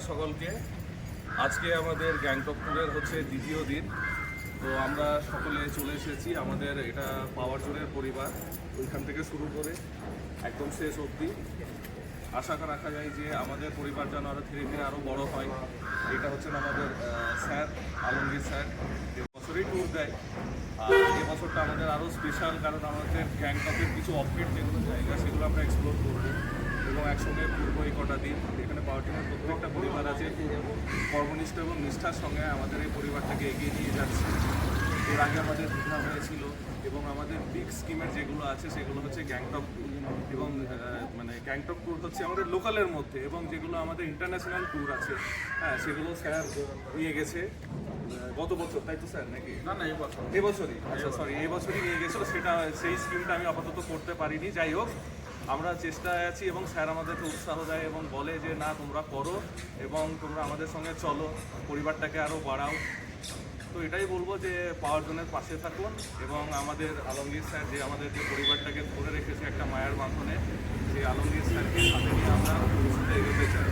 সকলকে আজকে আমাদের গ্যাংটক ট্যুরের হচ্ছে দ্বিতীয় দিন। তো আমরা সকলে চলে এসেছি আমাদের এটা পাওয়ার জোনের পরিবার, ওইখান থেকে শুরু করে একদম শেষ অবধি। আশা রাখা যায় যে আমাদের পরিবার যেন আরও ধীরে ধীরে আরও বড় হয়। এটা হচ্ছেন আমাদের স্যার আলমগীর স্যার, এবছরই ট্যুর দেয়। আর এবছরটা আমাদের আরও স্পেশাল, কারণ আমাদের গ্যাংটকের কিছু অফবিট যেগুলো জায়গা সেগুলো আমরা এক্সপ্লোর করবো এবং একসঙ্গে ঘুরবো এই কটা দিন। এখানে পাওয়ার টিমের প্রত্যেকটা পরিবার আছে, কর্মনিষ্ঠ এবং নিষ্ঠার সঙ্গে আমাদের এই পরিবারটাকে এগিয়ে নিয়ে যাচ্ছে। এর আগে আমাদের দীঘা হয়েছিল এবং আমাদের বিগ স্কিমের যেগুলো আছে সেগুলো হচ্ছে গ্যাংটক ট্যুর, এবং মানে গ্যাংটক ট্যুর হচ্ছে আমাদের লোকালের মধ্যে, এবং যেগুলো আমাদের ইন্টারন্যাশনাল ট্যুর আছে হ্যাঁ সেগুলো স্যার নিয়ে গেছে গত বছর, তাই তো স্যার নাকি? না এবছরই আচ্ছা সরি এবছরই নিয়ে গেছিলো। সেই স্কিমটা আমি আপাতত করতে পারিনি। যাই হোক, আমরা চেষ্টায় আছি এবং স্যার আমাদেরকে উৎসাহ দেয় এবং বলে যে না তোমরা করো এবং তোমরা আমাদের সঙ্গে চলো, পরিবারটাকে আরও বাড়াও। তো এটাই বলবো যে পাওয়ার জোনের পাশে থাকুন এবং আমাদের আলমগীর স্যার যে আমাদেরকে পরিবারটাকে ধরে রেখেছে একটা মায়ের বাঁধনে, সেই আলমগীর স্যারকে সাথে নিয়ে আমরা এগোতে চাই।